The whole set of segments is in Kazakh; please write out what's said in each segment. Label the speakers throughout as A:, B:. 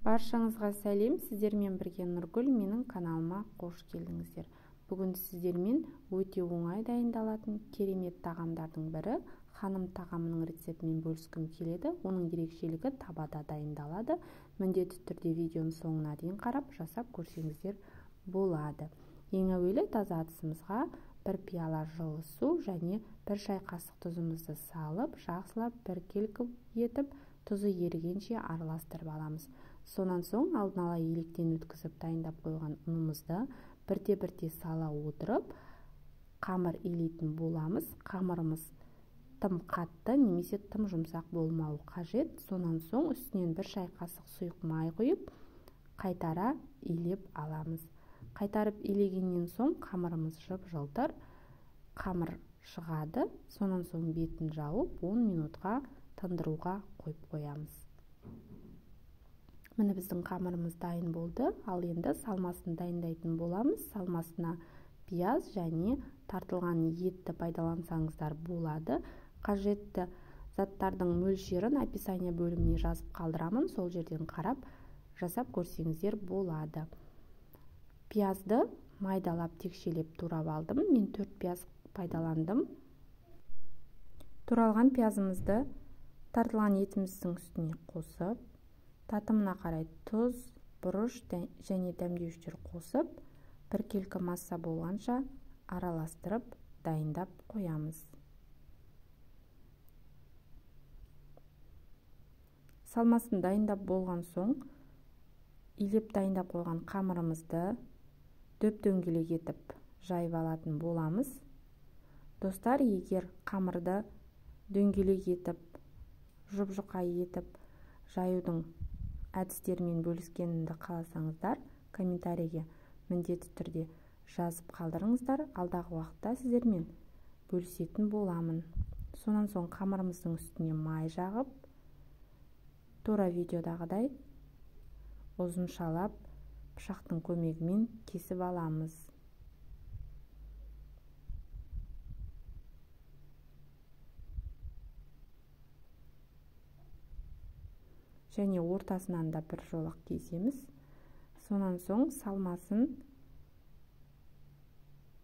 A: Баршаңызға сәлем, сіздермен бірге Нұргүл, менің каналыма қош келдіңіздер. Бүгін сіздермен өте оңай дайындалатын керемет тағамдардың бірі ханым тағамының рецептімен бөліскім келеді. Оның ерекшелігі табада дайындалады. Міндетті түрде видеоның соңына дейін қарап жасап көрсеңіздер болады. Ең әуелі таза ыдысымызға 1 пиала жылы су және 1 шай қасық тұзымызды салып, жақсылап біркелкі етіп, тұзы ерігенше араластырып аламыз. Сонан соң алдын ала електен өткізіп дайындап қойған ұнымызды бірте-бірте сала отырып, қамыр илейтін боламыз. Қамырымыз тым қатты немесе тым жұмсақ болмауы қажет. Сонан соң үстінен 1 шай қасық сұйық май құйып, қайтара илеп аламыз. Қайтарып илегеннен соң қамырымыз жып-жылтыр қамыр шығады. Сонан соң бетін жауып 10 минутқа тындыруға қойып қоямыз. Міне біздің қамырымыз дайын болды. Ал енді салмасын дайындайтын боламыз. Салмасына пияз және тартылған етті пайдалансаңыздар болады. Қажетті заттардың мөлшерін описание бөліміне жазып қалдырамын. Сол жерден қарап жасап көрсеңіздер болады. Пиязды майдалап текшелеп турап алдым. Мен 4 пияз пайдаландым. Туралған пиязымызды тартылған етіміздің үстіне қосып, татымына қарай тұз, бұрыш және дәмдеуіштер қосып, біркелкі масса болғанша араластырып дайындап қоямыз. Салмасын дайындап болған соң, илеп дайындап қойған қамырымызды дөп-дөңгелек етіп жайып алатын боламыз. Достар, егер қамырды дөңгелек етіп, жұп-жұқа етіп жаюдың әдістермен бөліскенімді қаласаңыздар, комментарийге міндетті түрде жазып қалдырыңыздар. Алдағы уақытта сіздермен бөлісетін боламын. Сонан соң қамырымыздың үстіне май жағып, тура видеодағыдай ұзыншалап пышақтың көмегімен кесіп аламыз. Және ортасынан да бір жолақ кесеміз. Сонан соң салмасын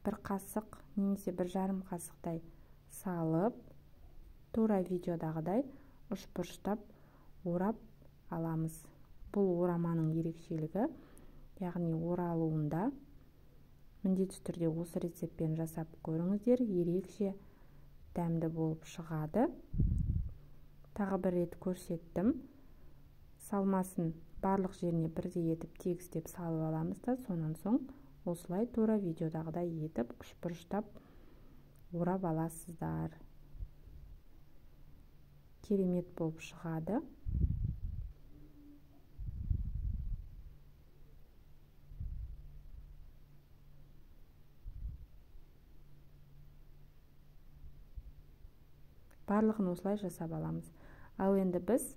A: 1 қасық немесе 1,5 қасықтай салып, тура видеодағыдай ұшпырыштап орап аламыз. Бұл ораманың ерекшелігі, яғни оралуында. Міндетті түрде осы рецептпен жасап көріңіздер, ерекше дәмді болып шығады. Тағы бір рет көрсеттім. Салмасын барлық жеріне бірдей етіп тегістеп салып аламыз да, сонан соң осылай тура видеодағыдай етіп үшбұрыштап орап аласыздар. Керемет болып шығады. Барлығын осылай жасап аламыз. Ал енді біз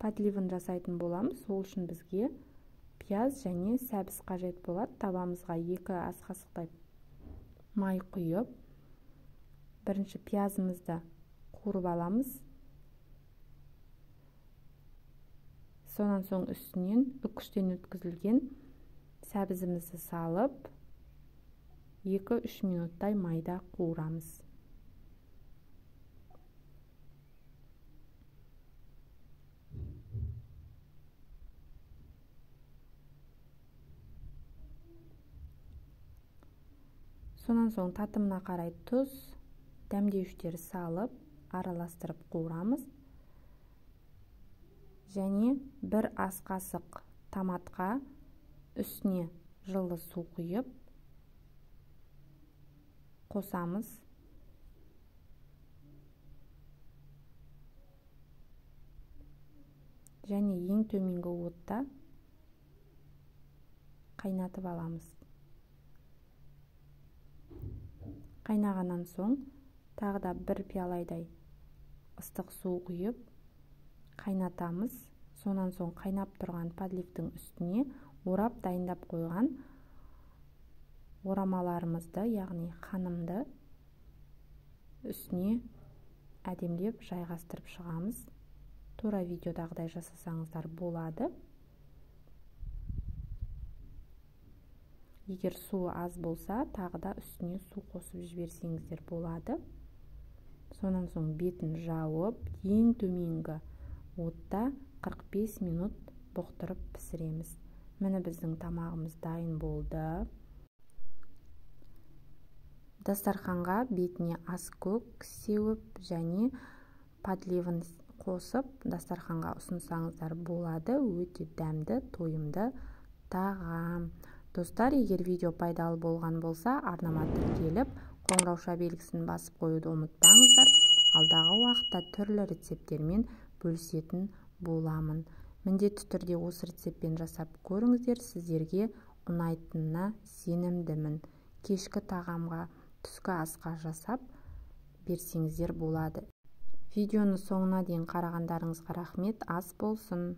A: подливын жасайтын боламыз. Сол үшін бізге пияз және сәбіз қажет болады. Табамызға 2 ас қасықтай май құйып, бірінші пиязымызды қуырып аламыз. Сонан соң үстінен үккіштен өткізілген сәбізімізді салып, 2-3 минуттай майда қуырамыз. Сонан соң татымына қарай тұз, дәмдеуіштер салып, араластырып қуырамыз. Және 1 ас қасық томатқа үстіне жылы су құйып қосамыз. Және ең төменгі отта қайнатып аламыз. Қайнағаннан соң тағы да 1 пиалайдай ыстық су құйып қайнатамыз. Сонан соң қайнап тұрған подливтің үстіне орап дайындап қойған орамаларымызды, яғни ханымды үстіне әдемілеп жайғастырып шығамыз. тура видеодағыдай жасасаңыздар болады. Егер су аз болса, тағы да үстіне су қосып жіберсеңіздер болады. Сонан соң бетін жауып, ең төменгі отта 45 минут бұқтырып пісіреміз. Міне біздің тамағымыз дайын болды. Дастарханға бетіне аскөк сеуіп және подливын қосып дастарханға ұсынсаңыздар болады. Өте дәмді, тойымды тағам. Достар, егер видео пайдалы болған болса, арнама тіркеліп, қоңырауша белгісін басып қоюды ұмытпаңыздар. Алдағы уақытта түрлі рецепттермен бөлісетін боламын. Міндетті түрде осы рецептпен жасап көріңіздер, сіздерге ұнайтынына сенімдімін. Кешкі тағамға, түскі асқа жасап берсеңіздер болады. Видеоны соңына дейін қарағандарыңызға рахмет. Ас болсын.